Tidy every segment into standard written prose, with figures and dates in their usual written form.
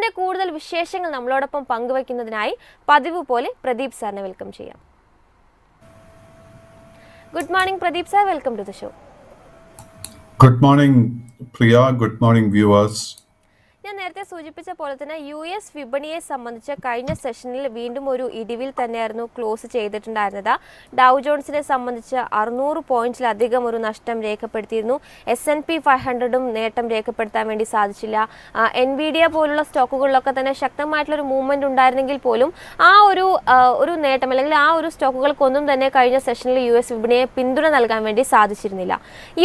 മാർക്കറ്റിന്റെ കൂടുതൽ വിശേഷങ്ങൾ നമ്മളോടൊപ്പം പങ്കുവയ്ക്കുന്നതിനായി പതിവ് പോലെ പ്രദീപ് സാറിനെ വെൽക്കം ചെയ്യാം. Good morning, Pradeep sir. Welcome to the show. Good morning, Priya. Good morning, viewers. ഞാൻ നേരത്തെ സൂചിപ്പിച്ച പോലെ തന്നെ US വിപണിയെ സംബന്ധിച്ച് കഴിഞ്ഞ സെഷനിൽ വീണ്ടും ഒരു ഇടിവിൽ തന്നെയായിരുന്നു ക്ലോസ് ചെയ്തിട്ടുണ്ടായിരുന്നത്. ഡൗ ജോൺസിനെ സംബന്ധിച്ച് 600 പോയിന്റിലധികം ഒരു നഷ്ടം രേഖപ്പെടുത്തിയിരുന്നു. S&P 500ഉം നേട്ടം രേഖപ്പെടുത്താൻ വേണ്ടി സാധിച്ചില്ല. Nvidia പോലുള്ള സ്റ്റോക്കുകളിലൊക്കെ തന്നെ ശക്തമായിട്ടുള്ളൊരു മൂവ്മെന്റ് ഉണ്ടായിരുന്നെങ്കിൽ പോലും ആ ഒരു നേട്ടം അല്ലെങ്കിൽ ആ ഒരു സ്റ്റോക്കുകൾക്കൊന്നും തന്നെ കഴിഞ്ഞ സെഷനിൽ US വിപണിയെ പിന്തുണ നൽകാൻ വേണ്ടി സാധിച്ചിരുന്നില്ല.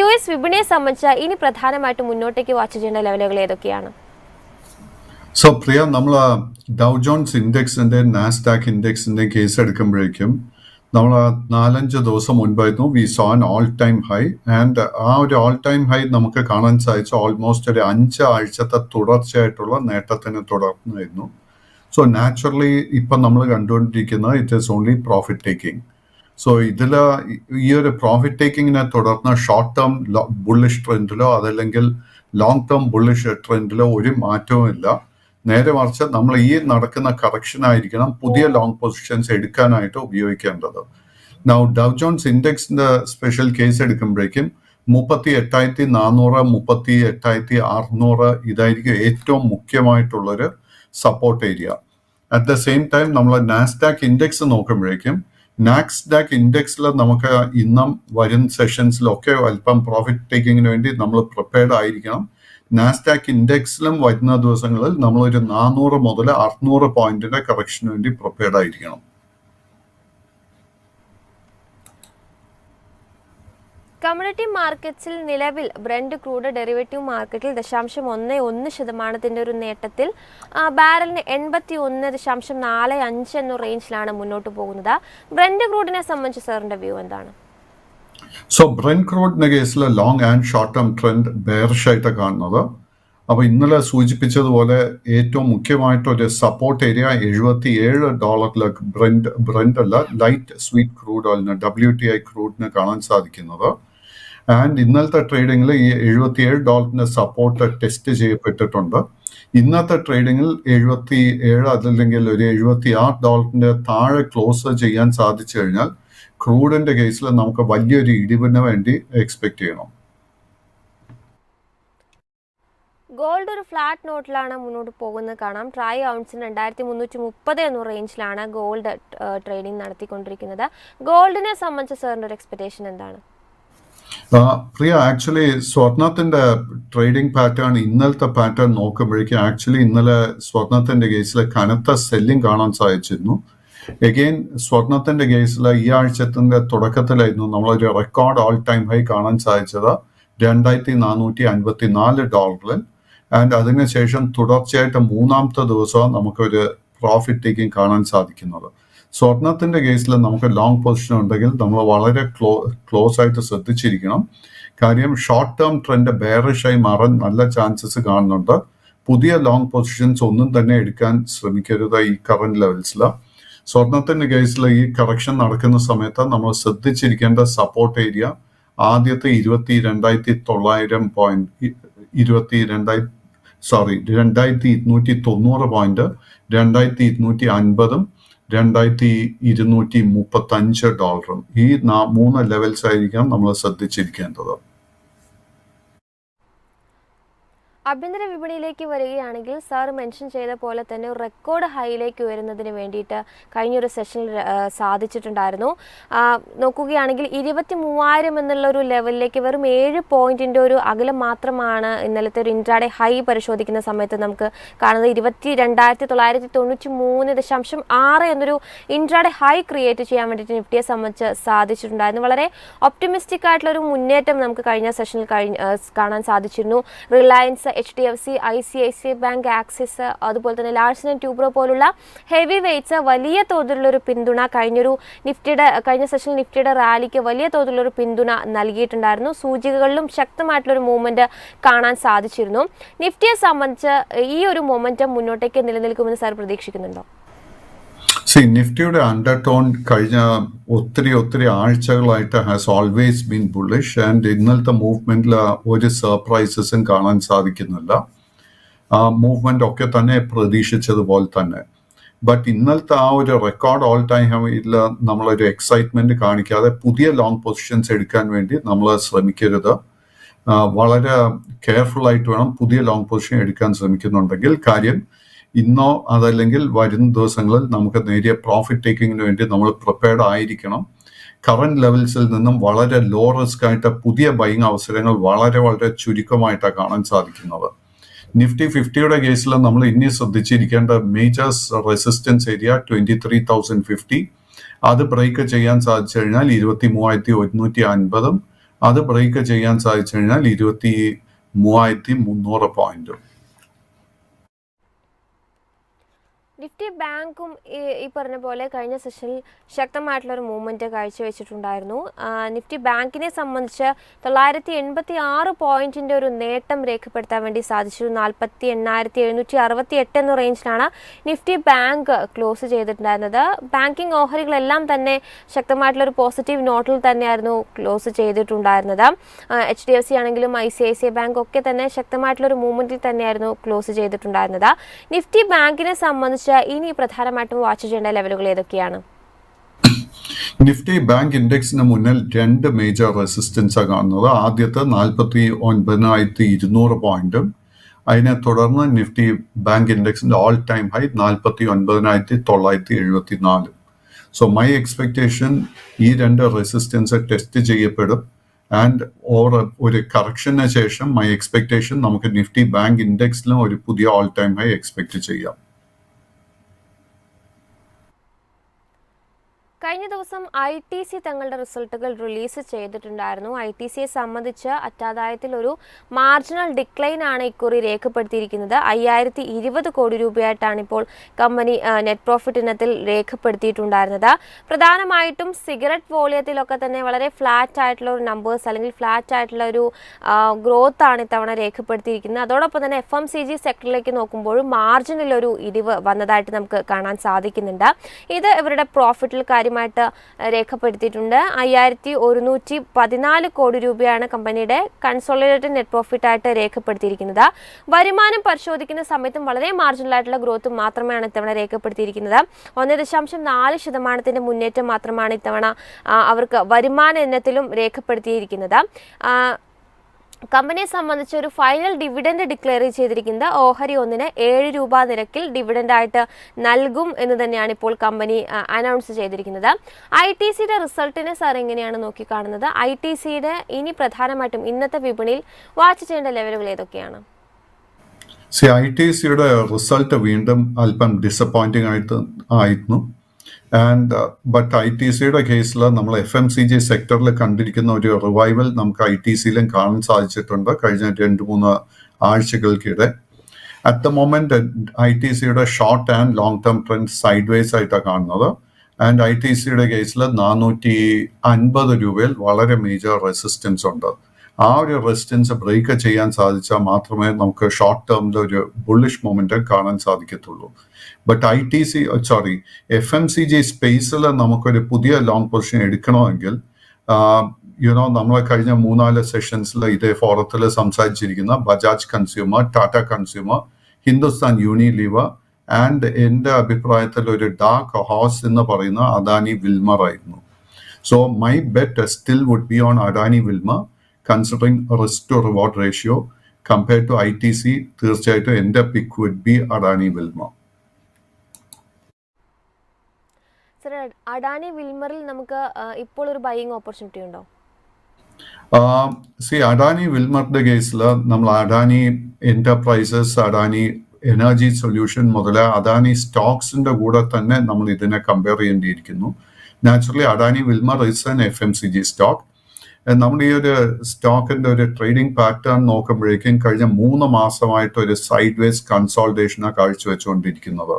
US വിപണിയെ സംബന്ധിച്ച് ഇനി പ്രധാനമായിട്ടും മുന്നോട്ടേക്ക് വാച്ച് ചെയ്യേണ്ട ലെവലുകൾ ഏതൊക്കെയാണ്? So, Priya, നമ്മൾ ഡൗ ജോൺസ് ഇൻഡെക്സിന്റെ നാസ്ഡാക്ക് ഇൻഡെക്സിന്റെ കേസ് എടുക്കുമ്പോഴേക്കും നമ്മൾ 4-5 ദിവസം മുൻപായിരുന്നു we saw an all time high and ആ ഒരു ഓൾ ടൈം ഹൈ നമുക്ക് കാണാൻ സാധിച്ചു ഓൾമോസ്റ്റ് ഒരു 5 ആഴ്ചത്തെ തുടർച്ചയായിട്ടുള്ള നേട്ടത്തിന് തുടർന്നായിരുന്നു. സോ നാച്ചുറലി ഇപ്പം നമ്മൾ കണ്ടുകൊണ്ടിരിക്കുന്നത് it is only profit taking. So ഇതിൽ ഈ ഒരു പ്രോഫിറ്റ് ടേക്കിങ്ങിനെ തുടർന്ന് ഷോർട്ട് ടേം ബുള്ളിഷ് ട്രെൻഡിലോ അതല്ലെങ്കിൽ ലോങ് ടേം ബുള്ളിഷ് ട്രെൻഡിലോ ഒരു മാറ്റവും ഇല്ല. നേരെ മറിച്ച് നമ്മൾ ഈ നടക്കുന്ന കറക്ഷൻ ആയിരിക്കണം പുതിയ ലോങ് പൊസിഷൻസ് എടുക്കാനായിട്ട് ഉപയോഗിക്കേണ്ടത്. നൗ ഡൗ ജോൺസ് ഇൻഡെക്സിന്റെ സ്പെഷ്യൽ കേസ് എടുക്കുമ്പോഴേക്കും 38,400 38,600 ഇതായിരിക്കും ഏറ്റവും മുഖ്യമായിട്ടുള്ളൊരു support area. At the same time നമ്മൾ നാസ്ഡാക്ക് ഇൻഡെക്സ് നോക്കുമ്പോഴേക്കും നാസ്ഡാക്ക് ഇൻഡെക്സിൽ നമുക്ക് ഇന്നും വരും സെഷൻസിലൊക്കെ അല്പം പ്രോഫിറ്റ് ടേക്കിങ്ങിന് വേണ്ടി നമ്മൾ പ്രിപ്പയർഡ് ആയിരിക്കണം. നാസ്ഡാക്ക് ഇൻഡെക്സിലും വരുന്ന ദിവസങ്ങളിൽ നമ്മളൊരു 400 മുതൽ 600 പോയിന്റിന്റെ കറക്ഷന് വേണ്ടി പ്രിപ്പയർഡ് ആയിരിക്കണം. കമ്മ്യൂണിറ്റി മാർക്കറ്റ്സിൽ നിലവിൽ ബ്രന്റ് ക്രൂഡ് ഡെറിവേറ്റീവ് മാർക്കറ്റിൽ 0.11% ഒരു നേട്ടത്തിൽ ബാരലിന് 81.45 എന്ന റേഞ്ചിലാണ് മുന്നോട്ട് പോകുന്നത്. ബ്രന്റ് ക്രൂഡിനെ സംബന്ധിച്ച് സാറിന്റെ വ്യൂ എന്താണ്? സോ ബ്രന്റ് ക്രൂഡിന്റെ കേസിൽ long and short term trend bearish ആയിട്ട് കാണുന്നത്. അപ്പോൾ ഇന്നലെ സൂചിപ്പിച്ചതുപോലെ ഏറ്റവും മുഖ്യമായിട്ടൊരു സപ്പോർട്ട് ഏരിയ $77 ബ്രന്റ് അല്ല ലൈറ്റ് സ്വീറ്റ് ക്രൂഡ് ഓയിലിന് WTI ക്രൂഡിന് കാണാൻ സാധിക്കുന്നത്. ആൻഡ് ഇന്നലത്തെ ട്രേഡിങ്ങിൽ ഈ $77 സപ്പോർട്ട് ടെസ്റ്റ് ചെയ്യപ്പെട്ടിട്ടുണ്ട്. ഇന്നത്തെ ട്രേഡിങ്ങിൽ 77 അതല്ലെങ്കിൽ ഒരു $76 താഴെ ക്ലോസ് ചെയ്യാൻ സാധിച്ചു കഴിഞ്ഞാൽ ക്രൂഡിന്റെ കേസിൽ നമുക്ക് വലിയൊരു ഇടിവിന് വേണ്ടി എക്സ്പെക്ട് ചെയ്യണം. ഗോൾഡ് ഒരു ഫ്ലാറ്റ് നോട്ടിലാണ് മുന്നോട്ട് പോകുന്നത് കാണാം. ട്രൈ ഔൺസിന് 2330 എന്ന റേഞ്ചിലാണ് ഗോൾഡ് ട്രേഡിംഗ് നടത്തിക്കൊണ്ടിരിക്കുന്നത്. ഗോൾഡിനെ സംബന്ധിച്ച് സാറിന്റെ ഒരു എക്സ്പെക്ടേഷൻ എന്താണ്? പ്രിയ, ആക്ച്വലി സ്വർണത്തിന്റെ ട്രേഡിംഗ് പാറ്റേൺ ഇന്നലത്തെ പാറ്റേൺ നോക്കുമ്പോഴേക്കും ആക്ച്വലി ഇന്നലെ സ്വർണത്തിന്റെ കേസിൽ കനത്ത സെല്ലിംഗ് കാണാൻ സാധിച്ചിരുന്നു. എഗെയിൻ സ്വർണത്തിന്റെ കേസിൽ ഈ ആഴ്ചത്തിന്റെ തുടക്കത്തിലായിരുന്നു നമ്മളൊരു റെക്കോർഡ് ഓൾ ടൈം ഹൈ കാണാൻ സാധിച്ചത് $2,454. ആൻഡ് അതിനുശേഷം തുടർച്ചയായിട്ട് 3-ാമത്തെ ദിവസമാണ് നമുക്കൊരു പ്രോഫിറ്റ് ടേക്കിംഗ് കാണാൻ സാധിക്കുന്നത്. സ്വർണത്തിന്റെ കേസിൽ നമുക്ക് ലോങ് പൊസിഷൻ ഉണ്ടെങ്കിൽ നമ്മൾ വളരെ ക്ലോസ് ആയിട്ട് ശ്രദ്ധിച്ചിരിക്കണം. കാര്യം ഷോർട്ട് ടേം ട്രെൻഡ് ബെയറിഷായി മാറാൻ നല്ല ചാൻസസ് കാണുന്നുണ്ട്. പുതിയ ലോങ് പൊസിഷൻസ് ഒന്നും തന്നെ എടുക്കാൻ ശ്രമിക്കരുത് ഈ കറന്റ് ലെവൽസിൽ. സ്വർണത്തിന്റെ കേസിൽ ഈ കറക്ഷൻ നടക്കുന്ന സമയത്ത് നമ്മൾ ശ്രദ്ധിച്ചിരിക്കേണ്ട സപ്പോർട്ട് ഏരിയ ആദ്യത്തെ 22,900 പോയിന്റ് 22,290 പോയിന്റ് 2,250 $2,235 ഈ 3 ലെവൽസ് ആയിരിക്കാം നമ്മൾ ശ്രദ്ധിച്ചിരിക്കേണ്ടത്. ആഭ്യന്തര വിപണിയിലേക്ക് വരികയാണെങ്കിൽ സാർ മെൻഷൻ ചെയ്ത പോലെ തന്നെ ഒരു റെക്കോർഡ് ഹൈയിലേക്ക് ഉയരുന്നതിന് വേണ്ടിയിട്ട് കഴിഞ്ഞൊരു സെഷനിൽ സാധിച്ചിട്ടുണ്ടായിരുന്നു. നോക്കുകയാണെങ്കിൽ 23,000 എന്നുള്ളൊരു ലെവലിലേക്ക് വെറും 7 പോയിന്റിൻ്റെ ഒരു അകലം മാത്രമാണ് ഇന്നലത്തെ ഒരു ഇൻട്രാഡേ ഹൈ പരിശോധിക്കുന്ന സമയത്ത് നമുക്ക് കാണുന്നത്. 22,993.6 എന്നൊരു ഇൻട്രാഡേ ഹൈ ക്രിയേറ്റ് ചെയ്യാൻ വേണ്ടിയിട്ട് നിഫ്റ്റിയെ സംബന്ധിച്ച് സാധിച്ചിട്ടുണ്ടായിരുന്നു. വളരെ ഒപ്റ്റിമിസ്റ്റിക് ആയിട്ടുള്ളൊരു മുന്നേറ്റം നമുക്ക് കഴിഞ്ഞ സെഷനിൽ കാണാൻ സാധിച്ചിരുന്നു. Reliance, HDFC, ICICI bank, axis, അതുപോലെ തന്നെ ലാർസൻ ആൻഡ് ട്യൂബ്രോ പോലുള്ള ഹെവി വെയ്റ്റ്സ് വലിയ തോതിലുള്ളൊരു പിന്തുണ കഴിഞ്ഞ സെഷനിൽ നിഫ്റ്റിയുടെ റാലിക്ക് വലിയ തോതിലുള്ളൊരു പിന്തുണ നൽകിയിട്ടുണ്ടായിരുന്നു. സൂചികകളിലും ശക്തമായിട്ടുള്ളൊരു മൂവ്മെന്റ് കാണാൻ സാധിച്ചിരുന്നു. നിഫ്റ്റിയെ സംബന്ധിച്ച് ഈ ഒരു മൊമെന്റം മുന്നോട്ടേക്ക് നിലനിൽക്കുമെന്ന് സാർ പ്രതീക്ഷിക്കുന്നുണ്ടോ? നിഫ്റ്റിയുടെ അണ്ടർടോൺ കഴിഞ്ഞ ഒത്തിരി ആഴ്ചകളായിട്ട് has always been bullish and ഇന്നലത്തെ മൂവ്മെന്റിൽ ഒരു സർപ്രൈസസും കാണാൻ സാധിക്കുന്നില്ല. മൂവ്മെന്റ് ഒക്കെ തന്നെ പ്രതീക്ഷിച്ചതുപോലെ തന്നെ. ബട്ട് ഇന്നലത്തെ ആ ഒരു റെക്കോർഡ് ഓൾ ടൈം ഹൈയിൽ നമ്മളൊരു എക്സൈറ്റ്മെന്റ് കാണിക്കാതെ പുതിയ ലോങ് പൊസിഷൻസ് എടുക്കാൻ വേണ്ടി നമ്മൾ ശ്രമിക്കരുത്. വളരെ കെയർഫുൾ ആയിട്ട് വേണം പുതിയ ലോങ് പൊസിഷൻ എടുക്കാൻ ശ്രമിക്കുന്നുണ്ടെങ്കിൽ. കാര്യം ഇന്നോ അതല്ലെങ്കിൽ വരുന്ന ദിവസങ്ങളിൽ നമുക്ക് നേരിയ പ്രോഫിറ്റ് ടേക്കിങ്ങിന് വേണ്ടി നമ്മൾ പ്രിപ്പയർഡ് ആയിരിക്കണം. കറന്റ് ലെവൽസിൽ നിന്നും വളരെ ലോ റിസ്ക് ആയിട്ട് പുതിയ ബൈങ് അവസരങ്ങൾ വളരെ വളരെ ചുരുക്കമായിട്ടാണ് കാണാൻ സാധിക്കുന്നത്. നിഫ്റ്റി 50യുടെ കേസിൽ നമ്മൾ ഇനി ശ്രദ്ധിച്ചിരിക്കേണ്ട മേജേഴ്സ് റെസിസ്റ്റൻസ് ഏരിയ 23,050. അത് ബ്രേക്ക് ചെയ്യാൻ സാധിച്ചു കഴിഞ്ഞാൽ 23,150, അത് ബ്രേക്ക് ചെയ്യാൻ സാധിച്ചു കഴിഞ്ഞാൽ 23,300 പോയിന്റ്. നിഫ്റ്റി ബാങ്കും ഈ പറഞ്ഞ പോലെ കഴിഞ്ഞ സെഷനിൽ ശക്തമായിട്ടുള്ളൊരു മൂവ്മെൻറ്റ് കാഴ്ചവെച്ചിട്ടുണ്ടായിരുന്നു. നിഫ്റ്റി ബാങ്കിനെ സംബന്ധിച്ച് 986 പോയിന്റിൻ്റെ ഒരു നേട്ടം രേഖപ്പെടുത്താൻ വേണ്ടി സാധിച്ചു. 48,768 എന്ന റേഞ്ചിലാണ് നിഫ്റ്റി ബാങ്ക് ക്ലോസ് ചെയ്തിട്ടുണ്ടായിരുന്നത്. ബാങ്കിങ് ഓഹരികളെല്ലാം തന്നെ ശക്തമായിട്ടുള്ളൊരു പോസിറ്റീവ് നോട്ടിൽ തന്നെയായിരുന്നു ക്ലോസ് ചെയ്തിട്ടുണ്ടായിരുന്നത്. HDFC ആണെങ്കിലും ICICI ബാങ്ക് ഒക്കെ തന്നെ ശക്തമായിട്ടുള്ളൊരു മൂവ്മെൻറ്റിൽ തന്നെയായിരുന്നു ക്ലോസ് ചെയ്തിട്ടുണ്ടായിരുന്നത്. നിഫ്റ്റി ബാങ്കിനെ സംബന്ധിച്ച് ഇനി പ്രധാനമായിട്ടും വാച്ച് ചെയ്യേണ്ട ലെവലുകൾ ഏതൊക്കെയാണ്? നിഫ്റ്റി ബാങ്ക് ഇൻഡെക്സിന് മുന്നിൽ 2 മേജർ റെസിസ്റ്റൻസ് കാണുന്നത്. ആദ്യത്തെ 49,200 പോയിന്റും, അതിനെ തുടർന്ന് നിഫ്റ്റി ബാങ്ക് ഇൻഡെക്സിന്റെ all time high 49,974. So my expectation ഈ 2 റെസിസ്റ്റൻസ് ടെസ്റ്റ് ചെയ്യപ്പെടും. ആൻഡ് ഒരു കറക്ഷന് ശേഷം മൈ എക്സ്പെക്ടേഷൻ നമുക്ക് നിഫ്റ്റി ബാങ്ക് ഇൻഡെക്സിലും ഒരു പുതിയ ഓൾ ടൈം ഹൈ എക്സ്പെക്ട് ചെയ്യാം. കഴിഞ്ഞ ദിവസം ITC തങ്ങളുടെ റിസൾട്ടുകൾ റിലീസ് ചെയ്തിട്ടുണ്ടായിരുന്നു. ITCയെ സംബന്ധിച്ച് അറ്റാദായത്തിൽ ഒരു മാർജിനൽ ഡിക്ലൈൻ ആണ് ഇക്കുറി രേഖപ്പെടുത്തിയിരിക്കുന്നത്. 5,020 കോടി രൂപയായിട്ടാണ് ഇപ്പോൾ കമ്പനി നെറ്റ് പ്രോഫിറ്റ് ഇനത്തിൽ രേഖപ്പെടുത്തിയിട്ടുണ്ടായിരുന്നത്. പ്രധാനമായിട്ടും സിഗരറ്റ് വോളിയത്തിലൊക്കെ തന്നെ വളരെ ഫ്ലാറ്റ് ആയിട്ടുള്ള ഒരു നമ്പേഴ്സ് അല്ലെങ്കിൽ ഫ്ലാറ്റ് ആയിട്ടുള്ള ഒരു ഗ്രോത്ത് ആണ് ഇത്തവണ രേഖപ്പെടുത്തിയിരിക്കുന്നത്. അതോടൊപ്പം തന്നെ FMCG സെക്ടറിലേക്ക് നോക്കുമ്പോഴും മാർജിനിലൊരു ഇടിവ് വന്നതായിട്ട് നമുക്ക് കാണാൻ സാധിക്കുന്നുണ്ട്. ഇത് ഇവരുടെ പ്രോഫിറ്റിൽ കാര്യമായിട്ട് രേഖപ്പെടുത്തിയിട്ടുണ്ട്. 5,114 കോടി രൂപയാണ് കമ്പനിയുടെ കൺസോളിഡേറ്റഡ് നെറ്റ് പ്രോഫിറ്റ് ആയിട്ട് രേഖപ്പെടുത്തിയിരിക്കുന്നത്. വരുമാനം പരിശോധിക്കുന്ന സമയത്തും വളരെ മാർജിനലായിട്ടുള്ള ഗ്രോത്ത് മാത്രമാണ് ഇത്തവണ രേഖപ്പെടുത്തിയിരിക്കുന്നത്. 1.4% മുന്നേറ്റം മാത്രമാണ് ഇത്തവണ അവർക്ക് വരുമാന ഇനത്തിലും രേഖപ്പെടുത്തിയിരിക്കുന്നത്. കമ്പനിയെ സംബന്ധിച്ച് ഒരു ഫൈനൽ ഡിവിഡൻഡ് ഡിക്ലെയർ ചെയ്തിരിക്കുന്നത് ഓഹരി ഒന്നിന് 7 രൂപ നിരക്കിൽ ഡിവിഡൻഡായിട്ട് നൽകും എന്ന് തന്നെയാണ് ഇപ്പോൾ കമ്പനി അനൗൺസ് ചെയ്തിരിക്കുന്നത്. ITCയുടെ റിസൾട്ടിനെ സാർ എങ്ങനെയാണ് നോക്കിക്കാണുന്നത്? ITCയുടെ ഇനി പ്രധാനമായിട്ടും ഇന്നത്തെ വിപണിയിൽ വാച്ച് ചെയ്യേണ്ട ലെവലുകൾ ഏതൊക്കെയാണ്? ITCയുടെ റിസൾട്ട് വീണ്ടും അല്പം ഡിസപ്പോയിന്റിംഗ് ആയിരുന്നു. ബട്ട് ITCയുടെ കേസിൽ നമ്മൾ FMCG സെക്ടറിൽ കണ്ടിരിക്കുന്ന ഒരു റിവൈവൽ നമുക്ക് ITCയിലും കാണാൻ സാധിച്ചിട്ടുണ്ട് കഴിഞ്ഞ 2-3 ആഴ്ചകൾക്കിടെ. അറ്റ് ദ മൊമെന്റ് ITCയുടെ short and long term trend sideways ആയിട്ടാണ് കാണുന്നത്. ആൻഡ് ITCയുടെ കേസിൽ 450 രൂപയിൽ വളരെ മേജർ റെസിസ്റ്റൻസ് ഉണ്ട്. ആ ഒരു റെസിസ്റ്റൻസ് ബ്രേക്ക് ചെയ്യാൻ സാധിച്ചാൽ മാത്രമേ നമുക്ക് ഷോർട്ട് ടേമിൽ ഒരു ബുള്ളിഷ് മൊമെന്റം കാണാൻ സാധിക്കത്തുള്ളൂ. ബട്ട് FMCG സ്പേസിൽ നമുക്കൊരു പുതിയ ലോങ് പൊസിഷൻ എടുക്കണമെങ്കിൽ നമ്മൾ കഴിഞ്ഞ 3-4 സെഷൻസിൽ ഇതേ ഫോറത്തിൽ സംസാരിച്ചിരിക്കുന്ന Bajaj consumer, Tata consumer, Hindustan Unilever and എൻ്റെ അഭിപ്രായത്തിൽ ഒരു ഡാർക്ക് ഹോഴ്സ് എന്ന് പറയുന്ന അദാനി വിൽമർ ആയിരുന്നു. So my bet still would be on Adani Wilmar considering risk to reward ratio compared to ITC. തീർച്ചയായിട്ടും എൻ്റെ pick would be Adani Wilmar. Sir, Adani വിൽമറിൽ നമുക്ക് ഇപ്പോൾ ഒരു ബൈയിങ് ഓപ്പർച്യൂണിറ്റി ഉണ്ടോ? അദാനി വിൽമറിന്റെ കേസിൽ നമ്മൾ Adani enterprises, Adani energy solution മുതലേ അദാനി സ്റ്റോക്സിന്റെ കൂടെ തന്നെ നമ്മൾ ഇതിനെ കമ്പയർ ചെയ്യേണ്ടിയിരിക്കുന്നു. Naturally Adani Wilmar is an FMCG stock. നമ്മൾ ഈ ഒരു സ്റ്റോക്കിന്റെ ഒരു ട്രേഡിംഗ് പാറ്റേൺ നോക്കുമ്പോഴേക്കും കഴിഞ്ഞ 3 മാസമായിട്ട് ഒരു സൈഡ് വേസ് കൺസോൾട്ടേഷനാണ് കാഴ്ചവെച്ചുകൊണ്ടിരിക്കുന്നത്.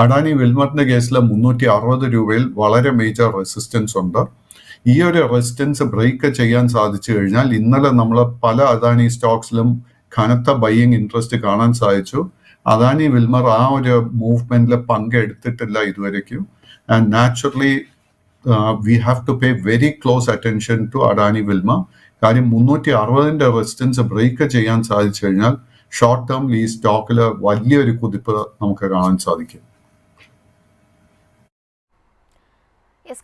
അദാനി വിൽമറിന്റെ കേസിൽ 360 രൂപയിൽ വളരെ മേജർ റെസിസ്റ്റൻസ് ഉണ്ട്. ഈ ഒരു റെസിസ്റ്റൻസ് ബ്രേക്ക് ചെയ്യാൻ സാധിച്ചു കഴിഞ്ഞാൽ ഇന്നലെ നമ്മൾ പല അദാനി സ്റ്റോക്സിലും കനത്ത ബൈയിങ് ഇൻട്രസ്റ്റ് കാണാൻ സാധിച്ചു. അദാനി വിൽമർ ആ ഒരു മൂവ്മെന്റിൽ പങ്കെടുത്തിട്ടില്ല ഇതുവരേക്കും. And naturally we have to pay very close attention to Adani Wilmar. കാര്യം 360ന്റെ റെസിസ്റ്റൻസ് ബ്രേക്ക് ചെയ്യാൻ സാധിച്ചു കഴിഞ്ഞാൽ ഷോർട്ട് ടേമിൽ ഈ സ്റ്റോക്കിൽ വലിയൊരു കുതിപ്പ് നമുക്ക് കാണാൻ സാധിക്കും.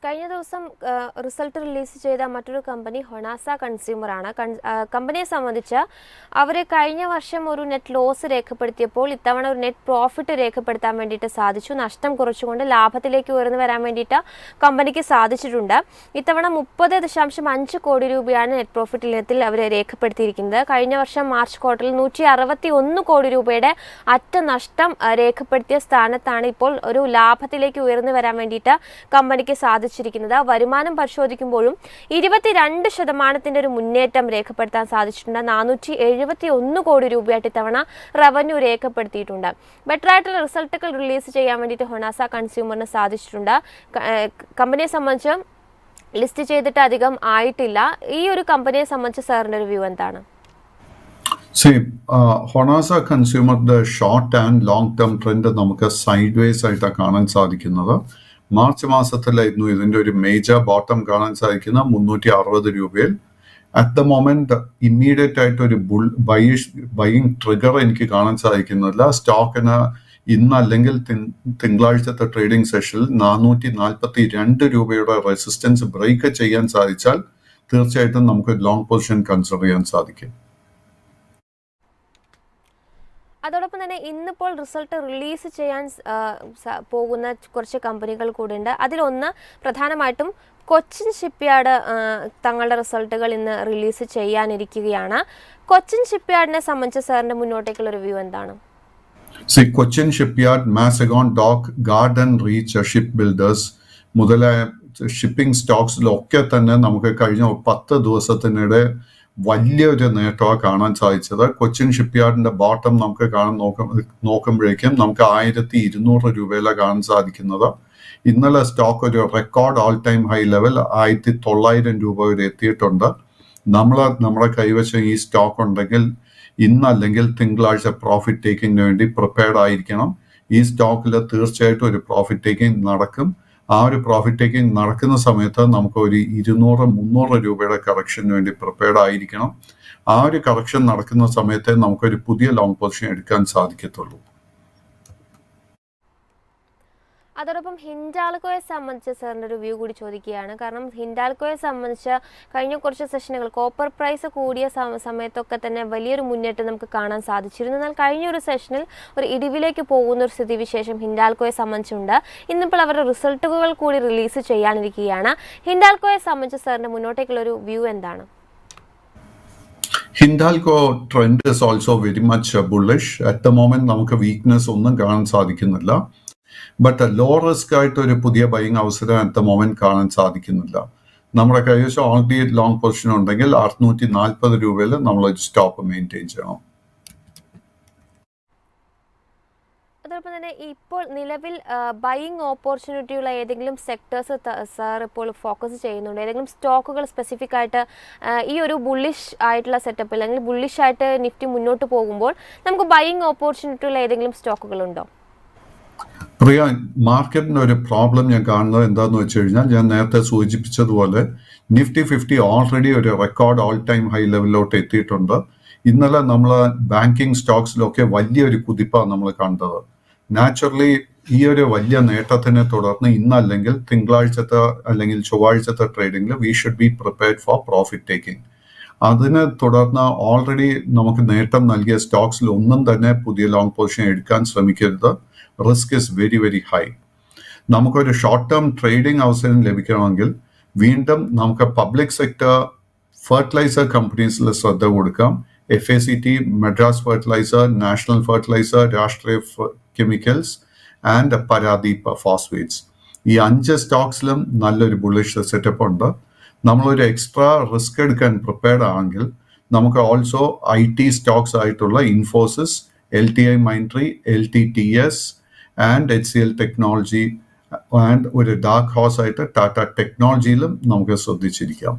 കഴിഞ്ഞ ദിവസം റിസൾട്ട് റിലീസ് ചെയ്ത മറ്റൊരു കമ്പനി ഹൊണാസ കൺസ്യൂമർ ആണ്. കമ്പനിയെ സംബന്ധിച്ച് അവർ കഴിഞ്ഞ വർഷം ഒരു നെറ്റ് ലോസ് രേഖപ്പെടുത്തിയപ്പോൾ ഇത്തവണ ഒരു നെറ്റ് പ്രോഫിറ്റ് രേഖപ്പെടുത്താൻ വേണ്ടിയിട്ട് സാധിച്ചു. നഷ്ടം കുറച്ചുകൊണ്ട് ലാഭത്തിലേക്ക് ഉയർന്നു വരാൻ വേണ്ടിയിട്ട് കമ്പനിക്ക് സാധിച്ചിട്ടുണ്ട്. ഇത്തവണ 30.5 കോടി രൂപയാണ് നെറ്റ് പ്രോഫിറ്റ് ഇനത്തിൽ അവർ രേഖപ്പെടുത്തിയിരിക്കുന്നത്. കഴിഞ്ഞ വർഷം മാർച്ച് ക്വാർട്ടറിൽ 161 കോടി രൂപയുടെ അറ്റ നഷ്ടം രേഖപ്പെടുത്തിയ സ്ഥാനത്താണ് ഇപ്പോൾ ഒരു ലാഭത്തിലേക്ക് ഉയർന്നു വരാൻ വേണ്ടിയിട്ട് കമ്പനിക്ക് സാധിച്ചിരിക്കുന്നത്. വരുമാനം പരിശോധിക്കുമ്പോഴും 22% ഒരു മുന്നേറ്റം രേഖപ്പെടുത്താൻ സാധിച്ചിട്ടുണ്ട്. 471 കോടി രൂപയായിട്ട് ഇത്തവണ റവന്യൂ രേഖപ്പെടുത്തിയിട്ടുണ്ട്. ബെറ്റർ ആയിട്ടുള്ള റിസൾട്ടുകൾ റിലീസ് ചെയ്യാൻ വേണ്ടിയിട്ട് ഹൊണാസ കൺസ്യൂമറിന് സാധിച്ചിട്ടുണ്ട്. കമ്പനിയെ സംബന്ധിച്ച് ലിസ്റ്റ് ചെയ്തിട്ട് അധികം ആയിട്ടില്ല. ഈ ഒരു കമ്പനിയെ സംബന്ധിച്ച് സാറിൻ്റെ ഒരു വ്യൂ എന്താണ്? ഹൊണാസ കൺസ്യൂമറിന്റെ short and long term trend നമുക്ക് സൈഡ് വേസ് ആയിട്ടാണ് കാണാൻ സാധിക്കുന്നത്. മാർച്ച് മാസത്തിലായിരുന്നു ഇതിന്റെ ഒരു മേജർ ബോട്ടം കാണാൻ സാധിക്കുന്ന 360 രൂപയിൽ. അറ്റ് ദ മൊമെന്റ് ഇമ്മീഡിയറ്റ് ആയിട്ട് ഒരു ബൈയിങ് ട്രിഗർ എനിക്ക് കാണാൻ സാധിക്കുന്നില്ല. സ്റ്റോക്കിന് ഇന്ന് അല്ലെങ്കിൽ തിങ്കളാഴ്ചത്തെ ട്രേഡിംഗ് സെഷനിൽ 442 രൂപയുടെ റെസിസ്റ്റൻസ് ബ്രേക്ക് ചെയ്യാൻ സാധിച്ചാൽ തീർച്ചയായിട്ടും നമുക്ക് ലോങ് പൊസിഷൻ കൺസിഡർ ചെയ്യാൻ സാധിക്കും. അതോടൊപ്പം തന്നെ ഇന്നിപ്പോൾ റിസൾട്ട് റിലീസ് ചെയ്യാൻ പോകുന്ന കുറച്ച് കമ്പനികൾ കൂടെ ഉണ്ട്. അതിലൊന്ന് പ്രധാനമായിട്ടും കൊച്ചിൻ ഷിപ്പ്യാർഡ് തങ്ങളുടെ റിസൾട്ടുകൾ ഇന്ന് റിലീസ് ചെയ്യാനിരിക്കുകയാണ്. കൊച്ചിൻ ഷിപ്പ്യാർഡിനെ സംബന്ധിച്ച് സാറിന്റെ മുന്നോട്ടേക്കുള്ള ഒരു വ്യൂ എന്താണ്? Cochin shipyard, Mazagon dock, garden reach ship builders മുതലായ ഷിപ്പിംഗ് സ്റ്റോക്സിലൊക്കെ തന്നെ നമുക്ക് കഴിഞ്ഞ 10 ദിവസത്തിനിടെ വലിയൊരു നേട്ടമാണ് കാണാൻ സാധിച്ചത്. കൊച്ചിൻ ഷിപ്പ്യാർഡിന്റെ ബോട്ടം നമുക്ക് നോക്കുമ്പോഴേക്കും നമുക്ക് 1200 രൂപയിലാണ് കാണാൻ സാധിക്കുന്നത്. ഇന്നലെ സ്റ്റോക്ക് ഒരു record all time high level 1900 രൂപ വരെ എത്തിയിട്ടുണ്ട്. നമ്മുടെ കൈവശം ഈ സ്റ്റോക്ക് ഉണ്ടെങ്കിൽ ഇന്നല്ലെങ്കിൽ തിങ്കളാഴ്ച പ്രോഫിറ്റ് ടേക്കിങ്ങിന് വേണ്ടി പ്രിപ്പയർഡ് ആയിരിക്കണം. ഈ സ്റ്റോക്കിൽ തീർച്ചയായിട്ടും ഒരു പ്രോഫിറ്റ് ടേക്കിംഗ് നടക്കും. ആ ഒരു പ്രോഫിറ്റ് ടേക്കിംഗ് നടക്കുന്ന സമയത്ത് നമുക്ക് ഒരു 200-300 രൂപയുടെ കറക്ഷന് വേണ്ടി പ്രിപ്പയർഡ് ആയിരിക്കണം. ആ ഒരു കറക്ഷൻ നടക്കുന്ന സമയത്തെ നമുക്കൊരു പുതിയ ലോങ് പൊസിഷൻ എടുക്കാൻ സാധിക്കത്തുള്ളൂ. അതോടൊപ്പം ഹിൻഡാൽകോയെ സംബന്ധിച്ച് സാറിൻ്റെ ഒരു വ്യൂ കൂടി ചോദിക്കുകയാണ്. കാരണം ഹിൻഡാൽകോയെ സംബന്ധിച്ച് കഴിഞ്ഞ കുറച്ച് സെഷനുകൾ കോപ്പർ പ്രൈസ് കൂടിയ സമയത്തൊക്കെ തന്നെ വലിയൊരു മുന്നേറ്റം നമുക്ക് കാണാൻ സാധിച്ചിരുന്നു. എന്നാൽ കഴിഞ്ഞൊരു സെഷനിൽ ഒരു ഇടിവിലേക്ക് പോകുന്ന ഒരു സ്ഥിതിവിശേഷം ഹിൻഡാൽകോയെ സംബന്ധിച്ചുണ്ട്. ഇന്നിപ്പോൾ അവരുടെ റിസൾട്ടുകൾ കൂടി റിലീസ് ചെയ്യാനിരിക്കുകയാണ്. ഹിൻഡാൽകോയെ സംബന്ധിച്ച് സാറിൻ്റെ മുന്നോട്ടേക്കുള്ള ഒരു വ്യൂ എന്താണ്? Hindalco trend is also very much bullish. At the moment നമുക്ക് വീക്ക്നെസ് ഒന്നും കാണാൻ സാധിക്കുന്നില്ല. ബട്ട് ലോ റിസ്ക് ആയിട്ട് ഒരു പുതിയ ബൈയിങ് അവസരം അറ്റ് ദ മൊമെന്റ് കാണാൻ സാധിക്കുന്നില്ല. നമ്മുടെ കൈവശം ഓൾറെഡി ലോങ് പൊസിഷൻ ഉണ്ടെങ്കിൽ 640 രൂപയിൽ നമ്മൾ ഒരു സ്റ്റോപ്പ് മെയിൻറ്റെയിൻ ചെയ്യണം. അതോടൊപ്പം തന്നെ ഇപ്പോൾ നിലവിൽ ബൈയിങ് ഓപ്പർച്യൂണിറ്റിയുള്ള ഏതെങ്കിലും സെക്ടേഴ്സ് സാർ ഇപ്പോൾ ഫോക്കസ് ചെയ്യുന്നുണ്ട്? ഏതെങ്കിലും സ്റ്റോക്കുകൾ സ്പെസിഫിക് ആയിട്ട് ഈ ഒരു ബുള്ളിഷ് ആയിട്ടുള്ള സെറ്റപ്പിൽ അല്ലെങ്കിൽ ബുള്ളിഷ് ആയിട്ട് നിഫ്റ്റി മുന്നോട്ട് പോകുമ്പോൾ നമുക്ക് ബൈയിങ് ഓപ്പർച്യൂണിറ്റിയുള്ള ഏതെങ്കിലും സ്റ്റോക്കുകളുണ്ടോ? പ്രിയ, മാർക്കറ്റിന്റെ ഒരു പ്രോബ്ലം ഞാൻ കാണുന്നത് എന്താന്ന് വെച്ച് കഴിഞ്ഞാൽ, ഞാൻ നേരത്തെ സൂചിപ്പിച്ചതുപോലെ നിഫ്റ്റി 50 ഓൾറെഡി ഒരു റെക്കോർഡ് ഓൾ ടൈം ഹൈ ലെവലിലോട്ട് എത്തിയിട്ടുണ്ട്. ഇന്നലെ നമ്മൾ ബാങ്കിങ് സ്റ്റോക്സിലൊക്കെ വലിയൊരു കുതിപ്പാണ് നമ്മൾ കണ്ടത്. നാച്ചുറലി ഈ ഒരു വലിയ നേട്ടത്തിനെ തുടർന്ന് ഇന്നല്ലെങ്കിൽ തിങ്കളാഴ്ചത്തെ അല്ലെങ്കിൽ ചൊവ്വാഴ്ചത്തെ ട്രേഡിംഗിൽ we should be prepared for profit taking. അതിനെ തുടർന്ന് ഓൾറെഡി നമുക്ക് നേട്ടം നൽകിയ സ്റ്റോക്സിൽ ഒന്നും തന്നെ പുതിയ ലോങ് പൊസിഷൻ എടുക്കാൻ ശ്രമിക്കരുത്. Risk is very very high. നമുക്കൊരു ഷോർട്ട് ടേം ട്രേഡിംഗ് അവസരം ലഭിക്കണമെങ്കിൽ വീണ്ടും നമുക്ക് പബ്ലിക് സെക്ടർ ഫെർട്ടിലൈസർ കമ്പനീസിൽ ശ്രദ്ധ കൊടുക്കാം. FACT, Madras fertiliser, national fertiliser, രാഷ്ട്രീയ കെമിക്കൽസ് ആൻഡ് പരാദീപ് ഫോസ്ഫേറ്റ്സ്. ഈ 5 സ്റ്റോക്സിലും നല്ലൊരു ബുള്ളിഷ് സെറ്റപ്പ് ഉണ്ട്. നമ്മളൊരു എക്സ്ട്രാ റിസ്ക് എടുക്കാൻ പ്രിപ്പയർഡ് ആണെങ്കിൽ നമുക്ക് ഓൾസോ IT സ്റ്റോക്സ് ആയിട്ടുള്ള Infosys, LTI Mindtree, LTTS and HCL technology and ഒരു ഡാർക്ക് ഹോഴ്സ് ആയിട്ട് ടാറ്റ ടെക്നോളജിയിലും നമുക്ക് ശ്രദ്ധിച്ചിരിക്കാം.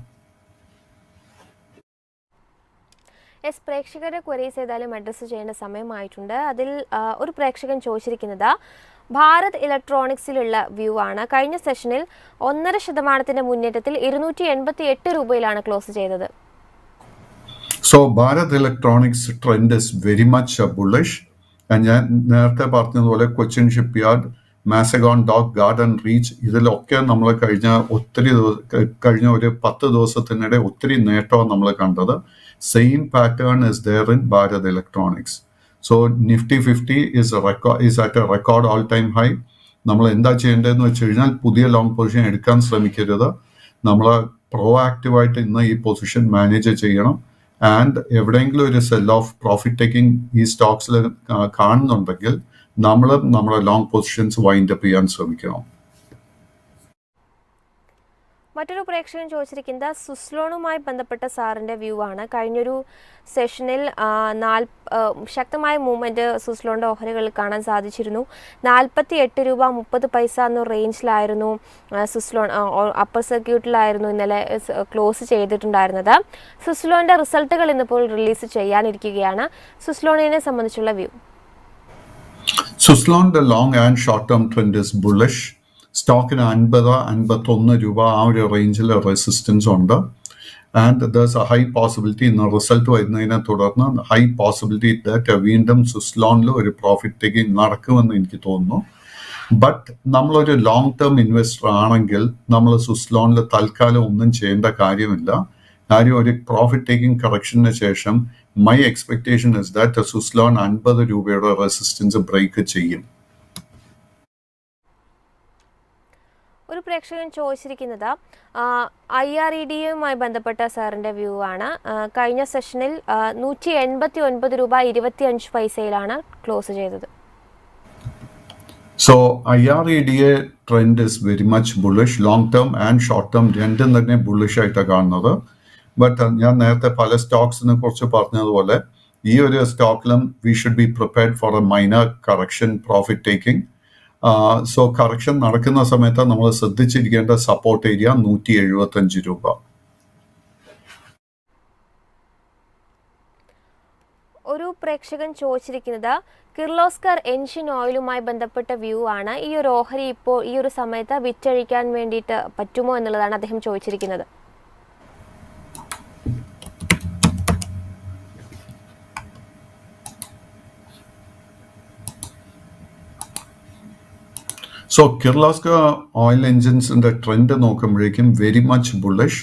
പ്രേക്ഷകരെ ക്വരീസ് ചെയ്താലും അഡ്രസ്സ് ചെയ്യേണ്ട സമയമായിട്ടുണ്ട്. അതിൽ ഒരു പ്രേക്ഷകൻ ചോദിച്ചിരിക്കുന്നത് ഭാരത് ഇലക്ട്രോണിക്സിലുള്ള വ്യൂ ആണ്. കഴിഞ്ഞ സെഷനിൽ 1.5% മുന്നേറ്റത്തിൽ 288 രൂപയിലാണ് ക്ലോസ് ചെയ്തത്. So Bharat Electronics trend is very much bullish. ഞാൻ നേരത്തെ പറഞ്ഞതുപോലെ Cochin shipyard, Mazagon dock, garden reach, ഇതിലൊക്കെ നമ്മൾ കഴിഞ്ഞ ഒരു 10 ദിവസത്തിനിടെ ഒത്തിരി നേട്ടമാണ് നമ്മൾ കണ്ടത്. Same pattern is there in Bharat electronics. So Nifty 50 is at a record all time high. നമ്മൾ എന്താ ചെയ്യേണ്ടതെന്ന് വെച്ച് കഴിഞ്ഞാൽ പുതിയ ലോങ് പൊസിഷൻ എടുക്കാൻ ശ്രമിക്കരുത്. നമ്മൾ പ്രോആക്റ്റീവായിട്ട് ഇന്ന് ഈ പൊസിഷൻ മാനേജ് ചെയ്യണം. ആൻഡ് എവിടെയെങ്കിലും ഒരു സെൽ ഓഫ് പ്രോഫിറ്റ് ടേക്കിംഗ് ഈ സ്റ്റോക്സിൽ കാണുന്നുണ്ടെങ്കിൽ നമ്മളും നമ്മുടെ ലോങ് പൊസിഷൻസ് വൈൻഡ് അപ്പ് ചെയ്യാൻ ശ്രമിക്കണം. മറ്റൊരു പ്രേക്ഷകൻ ചോദിച്ചിരിക്കുന്നത് സുസ്ലോണുമായി ബന്ധപ്പെട്ട സാറിൻ്റെ വ്യൂ ആണ്. കഴിഞ്ഞൊരു സെഷനിൽ ശക്തമായ മൂവ്മെൻറ്റ് സുസ്ലോണിൻ്റെ ഓഹരികളിൽ കാണാൻ സാധിച്ചിരുന്നു. 48 രൂപ 30 പൈസ എന്ന റേഞ്ചിലായിരുന്നു സുസ്ലോൺ അപ്പർ സർക്യൂട്ടിലായിരുന്നു ഇന്നലെ ക്ലോസ് ചെയ്തിട്ടുണ്ടായിരുന്നത്. സുസ്ലോണിൻ്റെ റിസൾട്ടുകൾ ഇന്നിപ്പോൾ റിലീസ് ചെയ്യാനിരിക്കുകയാണ്. സുസ്ലോണിനെ സംബന്ധിച്ചുള്ള വ്യൂ. സുസ്ലോണിൻ്റെ long and short term trend is bullish. സ്റ്റോക്കിന് 50-51 രൂപ ആ ഒരു റേഞ്ചിൽ റെസിസ്റ്റൻസ് ഉണ്ട്. And there's a high possibility ഇന്ന് റിസൾട്ട് വരുന്നതിനെ തുടർന്ന് ഹൈ പോസിബിലിറ്റി ദാറ്റ് വീണ്ടും സുസ്ലോണിൽ ഒരു പ്രോഫിറ്റ് ടേക്കിംഗ് നടക്കുമെന്ന് എനിക്ക് തോന്നുന്നു. ബട്ട് നമ്മളൊരു ലോങ് ടേം ഇൻവെസ്റ്റർ ആണെങ്കിൽ നമ്മൾ സുസ്ലോണിൽ തൽക്കാലം ഒന്നും ചെയ്യേണ്ട കാര്യമില്ല. കാര്യം ഒരു പ്രോഫിറ്റ് ടേക്കിംഗ് കറക്ഷന് ശേഷം my expectation is that Suzlon 50 രൂപയുടെ റെസിസ്റ്റൻസ് ബ്രേക്ക് ചെയ്യും. ഒരു പ്രേക്ഷകൻ ചോദിച്ചിരിക്കുന്നത് IREDയുമായി ബന്ധപ്പെട്ട സാറിൻ്റെ വ്യൂ ആണ്. കഴിഞ്ഞ സെഷനിൽ 189 രൂപ 25 പൈസയിലാണ് ക്ലോസ് ചെയ്തത്. So IREDA trend is very much bullish. Long term and short term രണ്ടും തന്നെ ബുള്ളിഷ് ആയിട്ടാണ് കാണുന്നത്. ബട്ട് ഞാൻ നേരത്തെ പല സ്റ്റോക്സിനെ കുറിച്ച് പറഞ്ഞതുപോലെ ഈ ഒരു സ്റ്റോക്കിലും we should be prepared for a minor correction profit taking. So correction നടക്കുന്ന സമയത്ത് നമ്മൾ ശ്രദ്ധിച്ചിരിക്കേണ്ട സപ്പോർട്ട് ഏരിയ 175 രൂപ. ഒരു പ്രേക്ഷകൻ ചോദിച്ചിരിക്കുന്നത് കിർലോസ്കർ എൻജിൻ ഓയിലുമായി ബന്ധപ്പെട്ട വ്യൂ ആണ്. ഈ ഒരു ഓഹരി ഇപ്പോൾ ഈ ഒരു സമയത്ത് വിറ്റഴിക്കാൻ വേണ്ടിയിട്ട് പറ്റുമോ എന്നുള്ളതാണ് അദ്ദേഹം ചോദിച്ചിരിക്കുന്നത്. സോ കിർലോസ്കർ ഓയിൽ എൻജിൻസിൻ്റെ ട്രെൻഡ് നോക്കുമ്പോഴേക്കും very much bullish.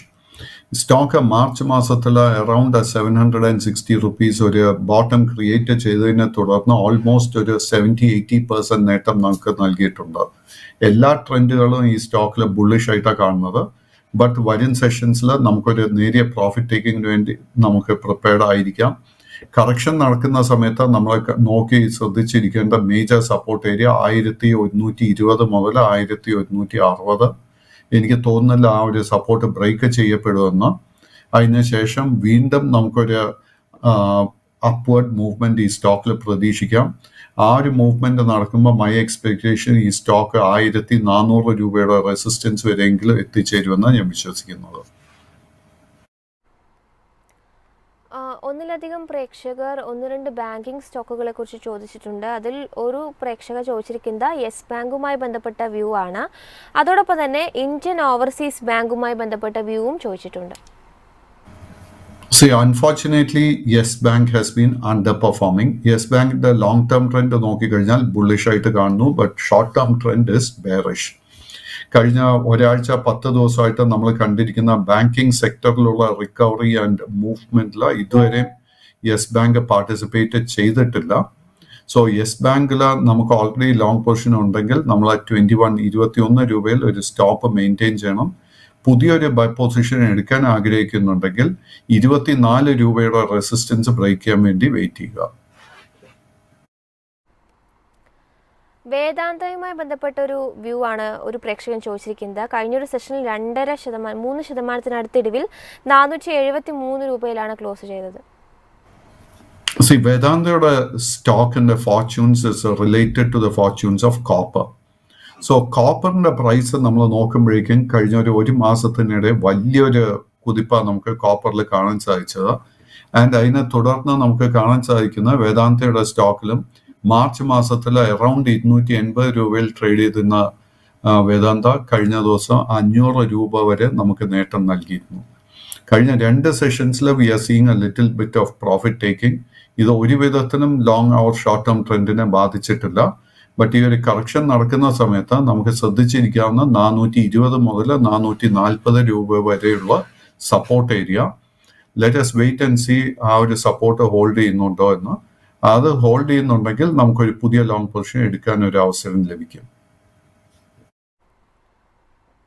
Stock March മാസത്തിൽ അറൗണ്ട് 760 റുപ്പീസ് ഒരു ബോട്ടം ക്രിയേറ്റ് ചെയ്തതിനെ തുടർന്ന് ഓൾമോസ്റ്റ് ഒരു 70-80% നേട്ടം നമുക്ക് നൽകിയിട്ടുണ്ട്. എല്ലാ ട്രെൻഡുകളും ഈ സ്റ്റോക്കിൽ ബുള്ളിഷ് ആയിട്ടാണ് കാണുന്നത്. ബട്ട് വരും സെഷൻസിൽ നമുക്കൊരു നേരിയ പ്രോഫിറ്റ് ടേക്കിങ്ങിന് വേണ്ടി നമുക്ക് പ്രിപ്പയർഡ് ആയിരിക്കാം. കറക്ഷൻ നടക്കുന്ന സമയത്ത് നമ്മൾ നോക്കി ശ്രദ്ധിച്ചിരിക്കേണ്ട മേജർ സപ്പോർട്ട് ഏരിയ 1120 മുതൽ 1160. എനിക്ക് തോന്നുന്നില്ല ആ ഒരു സപ്പോർട്ട് ബ്രേക്ക് ചെയ്യപ്പെടുമെന്ന്. അതിനുശേഷം വീണ്ടും നമുക്കൊരു അപ്വേർഡ് മൂവ്മെന്റ് ഈ സ്റ്റോക്കിൽ പ്രതീക്ഷിക്കാം. ആ ഒരു മൂവ്മെന്റ് നടക്കുമ്പോൾ മൈ എക്സ്പെക്ടേഷൻ ഈ സ്റ്റോക്ക് 1400 രൂപയുടെ റെസിസ്റ്റൻസ് വരെയെങ്കിലും എത്തിച്ചേരുമെന്നാണ് ഞാൻ വിശ്വസിക്കുന്നത്. ഒന്നിലധികം പ്രേക്ഷകർ 1-2 ബാങ്കിങ് സ്റ്റോക്കുകളെ കുറിച്ച് ചോദിച്ചിട്ടുണ്ട്. അതിൽ ഒരു പ്രേക്ഷകർ ചോദിച്ചിരിക്കുന്നത് യെസ് ബാങ്കുമായി ബന്ധപ്പെട്ട വ്യൂ ആണ്. അതോടൊപ്പം തന്നെ ഇന്ത്യൻ ഓവർസീസ് ബാങ്കുമായി ബന്ധപ്പെട്ട വ്യൂവും ചോദിച്ചിട്ടുണ്ട്. See, unfortunately, Yes Bank has been underperforming. Yes Bank, the long-term trend നോക്കിക്കഴിഞ്ഞാൽ ബുള്ളിഷ് ആയിട്ട് കാണുന്നു, but short term trend is bearish. കഴിഞ്ഞ ഒരാഴ്ച 10 ദിവസമായിട്ട് നമ്മൾ കണ്ടിരിക്കുന്ന ബാങ്കിങ് സെക്ടറിലുള്ള റിക്കവറി ആൻഡ് മൂവ്മെന്റിൽ ഇതുവരെ യെസ് ബാങ്ക് പാർട്ടിസിപ്പേറ്റ് ചെയ്തിട്ടില്ല. സോ യെസ് ബാങ്കിൽ നമുക്ക് ഓൾറെഡി ലോങ് പൊസിഷൻ ഉണ്ടെങ്കിൽ നമ്മൾ 21 രൂപയിൽ ഒരു സ്റ്റോപ്പ് മെയിൻറ്റെയിൻ ചെയ്യണം. പുതിയൊരു ബൈ പൊസിഷൻ എടുക്കാൻ ആഗ്രഹിക്കുന്നുണ്ടെങ്കിൽ 24 രൂപയുടെ റെസിസ്റ്റൻസ് ബ്രേക്ക് ചെയ്യാൻ വേണ്ടി വെയിറ്റ് ചെയ്യുക. വേദാന്തയുമായി ബന്ധപ്പെട്ട ഒരു വ്യൂ ആണ് ഒരു പ്രേക്ഷകൻ ചോദിച്ചിരിക്കുന്നത്. കഴിഞ്ഞൊരു സെഷനിൽ 3% ഇടിവിൽ 473 രൂപയിലാണ് ക്ലോസ് ചെയ്തത്. വേദാന്തയുടെ സ്റ്റോക്കിന്റെ fortunes is related to the fortunes of copper. So കോപ്പറിന്റെ പ്രൈസ് നമ്മൾ നോക്കുമ്പോഴേക്കും കഴിഞ്ഞ ഒരു മാസത്തിനിടെ വലിയൊരു കുതിപ്പാണ് നമുക്ക് കോപ്പറിൽ കാണാൻ സാധിച്ചത്. ആൻഡ് അതിനെ തുടർന്ന് നമുക്ക് കാണാൻ സാധിക്കുന്ന വേദാന്തയുടെ സ്റ്റോക്കിലും മാർച്ച് മാസത്തിൽ അറൗണ്ട് 280 രൂപയിൽ ട്രേഡ് ചെയ്തിരുന്ന വേദാന്ത കഴിഞ്ഞ ദിവസം 500 രൂപ വരെ നമുക്ക് നേട്ടം നൽകിയിരുന്നു. കഴിഞ്ഞ 2 സെഷൻസിൽ we are seeing a little bit of profit taking. ഇത് ഒരു വിധത്തിലും ലോങ് ഓർ ഷോർട്ട് ടേം ട്രെൻഡിനെ ബാധിച്ചിട്ടില്ല. ബട്ട് ഈ ഒരു കറക്ഷൻ നടക്കുന്ന സമയത്ത് നമുക്ക് ശ്രദ്ധിച്ചിരിക്കാവുന്ന 420 മുതൽ 440 രൂപ വരെയുള്ള support area. Let us wait and see ആ ഒരു സപ്പോർട്ട് ഹോൾഡ് ചെയ്യുന്നുണ്ടോ എന്ന്. അത് ഹോൾഡ് ചെയ്യുന്നുണ്ടെങ്കിൽ നമുക്കൊരു പുതിയ ലോങ് പൊസിഷൻ എടുക്കാൻ ഒരു അവസരം ലഭിക്കും.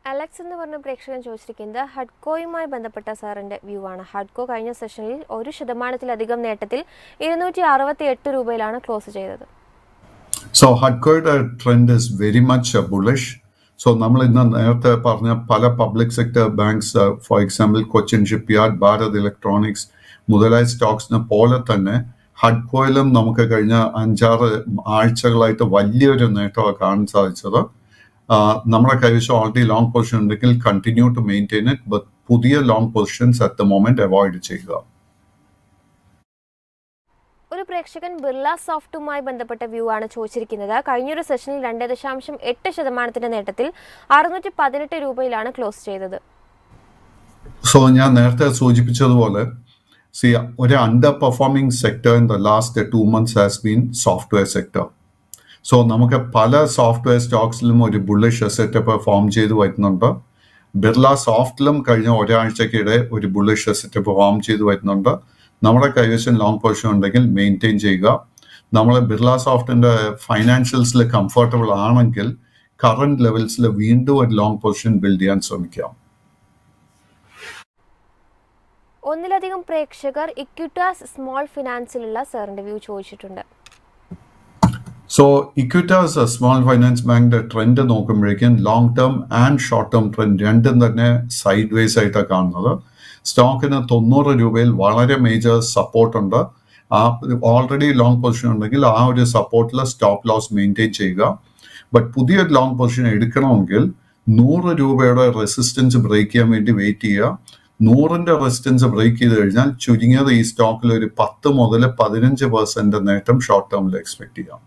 അലക്സ് എന്ന് പറഞ്ഞ പ്രേക്ഷകൻ ചോദിച്ചിരിക്കുന്നത് ഹഡ്കോയുമായി ബന്ധപ്പെട്ട സാറിന്റെ വ്യൂ ആണ്. ഹഡ്കോ കഴിഞ്ഞ സെഷനിൽ 1% നേട്ടത്തിൽ 268 രൂപയിലാണ് ക്ലോസ് ചെയ്തത്. സോ ഹഡ്കോയുടെ trend is very much bullish. So നമ്മൾ ഇന്ന് നേരത്തെ പറഞ്ഞ പല public sector banks, for example Cochin shipyard, Bharat electronics മുതലായ സ്റ്റോക്സിനെ പോലെ തന്നെ ഹഡ്കോയിലും നമുക്ക് കഴിഞ്ഞ 5-6 ആഴ്ചകളായിട്ട് വലിയൊരു നേട്ടമാണ് കാണാൻ സാധിച്ചത്. നമ്മുടെ കൈവശം ഓൾറെഡി ലോങ് പൊസിഷൻ ഉണ്ടെങ്കിൽ continue to maintain it. But പുതിയ long positions at the moment avoid ചെയ്യുക. ഒരു പ്രേക്ഷകൻ ബിർള സോഫ്റ്റുമായി ബന്ധപ്പെട്ട വ്യൂ ആണ് ചോദിച്ചിരിക്കുന്നത്. കഴിഞ്ഞൊരു സെഷനിൽ 2.8% നേട്ടത്തിൽ 618 രൂപയിലാണ് ക്ലോസ് ചെയ്തത്. സോ ഞാൻ നേരത്തെ സൂചിപ്പിച്ചതുപോലെ ഒരു under performing sector in the last 2 months has been software sector. So നമുക്ക് പല സോഫ്റ്റ്വെയർ സ്റ്റോക്സിലും ഒരു ബുള്ളിഷ് സെറ്റപ്പ് ഫോം ചെയ്ത് വരുന്നുണ്ട്. ബിർള സോഫ്റ്റിലും കഴിഞ്ഞ ഒരാഴ്ചക്കിടെ ഒരു ബുള്ളിഷ് സെറ്റപ്പ് ഫോം ചെയ്ത് വരുന്നുണ്ട്. നമ്മുടെ കൈവശം ലോങ് പൊസിഷൻ ഉണ്ടെങ്കിൽ മെയിൻറ്റെയിൻ ചെയ്യുക. നമ്മൾ ബിർള സോഫ്റ്റിന്റെ ഫൈനാൻഷ്യൽസിൽ കംഫർട്ടബിൾ ആണെങ്കിൽ കറന്റ് ലെവൽസിൽ വീണ്ടും ഒരു ലോങ് പൊസിഷൻ ബിൽഡ് ചെയ്യാൻ ശ്രമിക്കാം. ഒന്നിലധികം പ്രേക്ഷകർ ഇക്വിറ്റാസ് സ്മോൾ ഫിനാൻസിലുള്ള സാറിന്റെ വ്യൂ ചോദിച്ചിട്ടുണ്ട്. സോ ഇക്വിറ്റാസ് സ്മോൾ ഫൈനാൻസ് ബാങ്കിന്റെ ട്രെൻഡ് നോക്കുമ്പോഴേക്കും long term and short term trend രണ്ടും തന്നെ സൈഡ് വേസ് ആയിട്ടാണ് കാണുന്നത്. സ്റ്റോക്കിന് 90 രൂപയിൽ വളരെ മേജർ സപ്പോർട്ടുണ്ട്. ഓൾറെഡി ലോങ് പൊസിഷൻ ഉണ്ടെങ്കിൽ ആ ഒരു സപ്പോർട്ടിൽ സ്റ്റോപ്പ് ലോസ് മെയിൻറ്റെയിൻ ചെയ്യുക. ബട്ട് പുതിയൊരു ലോങ് പൊസിഷൻ എടുക്കണമെങ്കിൽ 100 രൂപയുടെ റെസിസ്റ്റൻസ് ബ്രേക്ക് ചെയ്യാൻ വേണ്ടി വെയിറ്റ് ചെയ്യുക. 100ന്റെ റെസിസ്റ്റൻസ് ബ്രേക്ക് ചെയ്ത് കഴിഞ്ഞാൽ ചുരുങ്ങിയത് ഈ സ്റ്റോക്കിൽ ഒരു 10 മുതൽ 15% നേട്ടം ഷോർട്ട് ടേമിൽ എക്സ്പെക്ട് ചെയ്യാം.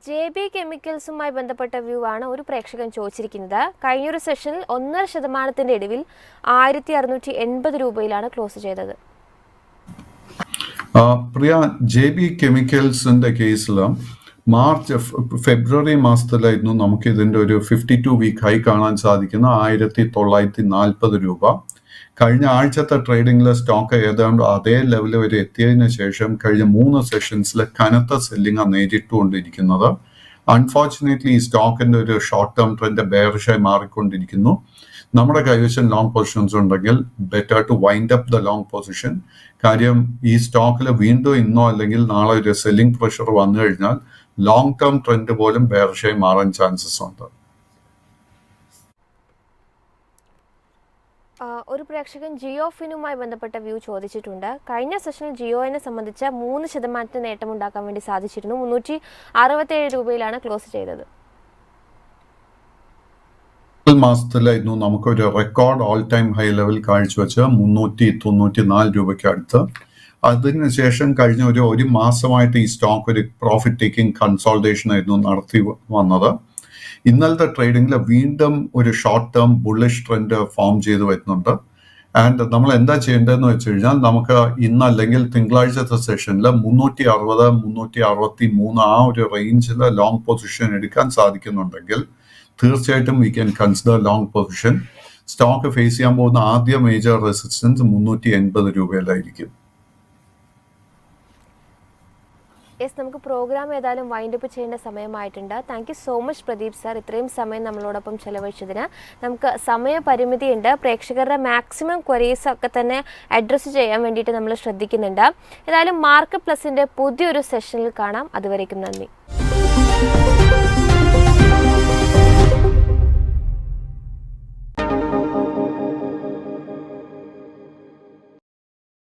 JB കെമിക്കൽസുമായി ബന്ധപ്പെട്ട വ്യൂ ആണ് ഒരു പ്രേക്ഷകൻ ചോദിച്ചിരിക്കുന്നത്. കഴിഞ്ഞൊരു സെഷനിൽ 1.5% ഇടിവിൽ 1680 രൂപയിലാണ് ക്ലോസ് ചെയ്തത്. പ്രിയ, JB കെമിക്കൽസിന്റെ കേസിൽ ഫെബ്രുവരി മാസത്തിലായിരുന്നു നമുക്ക് ഇതിന്റെ ഒരു 52 വീക്ക് ഹൈ കാണാൻ സാധിക്കുന്ന 1940 രൂപ. കഴിഞ്ഞ ആഴ്ചത്തെ ട്രേഡിംഗിലെ സ്റ്റോക്ക് ഏതാണ്ട് അതേ ലെവൽ വരെ എത്തിയതിനു ശേഷം കഴിഞ്ഞ 3 സെഷൻസിൽ കനത്ത സെല്ലിംഗ് നേരിട്ടുകൊണ്ടിരിക്കുന്നത്. അൺഫോർച്ചുനേറ്റ്ലി ഈ സ്റ്റോക്കിന്റെ ഒരു ഷോർട്ട് ടേം ട്രെൻഡ് ബെയറിഷായി മാറിക്കൊണ്ടിരിക്കുന്നു. നമ്മുടെ കൈവശം ലോങ് പൊസിഷൻസ് ഉണ്ടെങ്കിൽ better to wind up the long position. കാര്യം ഈ സ്റ്റോക്കിൽ വീണ്ടും ഇന്നോ അല്ലെങ്കിൽ നാളെ ഒരു സെല്ലിംഗ് പ്രഷർ വന്നു കഴിഞ്ഞാൽ ലോങ് ടേം ട്രെൻഡ് പോലും ബെയറിഷായി മാറാൻ ചാൻസസ് ഉണ്ട്. ഒരു പ്രേക്ഷകൻ ജിയോഫിനുമായി ബന്ധപ്പെട്ട വ്യൂ ചോദിച്ചിട്ടുണ്ട്. കഴിഞ്ഞ സെഷനിൽ ജിയോനെ സംബന്ധിച്ച് 3% നേട്ടമുണ്ടാക്കാൻ വേണ്ടി സാധിച്ചിരുന്നു. 367 രൂപയിലാണ് ക്ലോസ് ചെയ്തത്. മാസത്തിലായിരുന്നു നമുക്കൊരു record all time high level കാഴ്ചവെച്ച് 394 രൂപയ്ക്ക് അടുത്ത്. അതിനുശേഷം കഴിഞ്ഞ ഒരു മാസമായിട്ട് ഈ സ്റ്റോക്ക് ഒരു പ്രോഫിറ്റ് ടേക്കിംഗ് കൺസോൾട്ടേഷൻ ആയിരുന്നു നടത്തി വന്നത്. ഇന്നലത്തെ ട്രേഡിംഗിൽ വീണ്ടും ഒരു short term bullish trend form ചെയ്ത് വരുന്നുണ്ട്. ആൻഡ് നമ്മൾ എന്താ ചെയ്യേണ്ടതെന്ന് വെച്ച് കഴിഞ്ഞാൽ നമുക്ക് ഇന്നല്ലെങ്കിൽ തിങ്കളാഴ്ചത്തെ സെഷനിൽ 360, 363 ആ ഒരു റേഞ്ചിൽ ലോങ് പൊസിഷൻ എടുക്കാൻ സാധിക്കുന്നുണ്ടെങ്കിൽ തീർച്ചയായിട്ടും we can consider long position. Stock face ചെയ്യാൻ പോകുന്ന ആദ്യ മേജർ റെസിസ്റ്റൻസ് 380 രൂപയിലായിരിക്കും. നമുക്ക് പ്രോഗ്രാം ഏതായാലും വൈൻഡ് അപ്പ് ചെയ്യേണ്ട സമയമായിട്ടുണ്ട്. Thank you so much Pradeep sir, ഇത്രയും സമയം നമ്മളോടൊപ്പം ചെലവഴിച്ചതിന്. നമുക്ക് സമയപരിമിതിയുണ്ട്. പ്രേക്ഷകരുടെ മാക്സിമം ക്വറീസ് ഒക്കെ തന്നെ അഡ്രസ്സ് ചെയ്യാൻ വേണ്ടിയിട്ട് നമ്മൾ ശ്രദ്ധിക്കുന്നുണ്ട്. ഏതായാലും മാർക്കറ്റ് പ്ലസിൻ്റെ പുതിയൊരു സെഷനിൽ കാണാം. അതുവരേക്കും നന്ദി.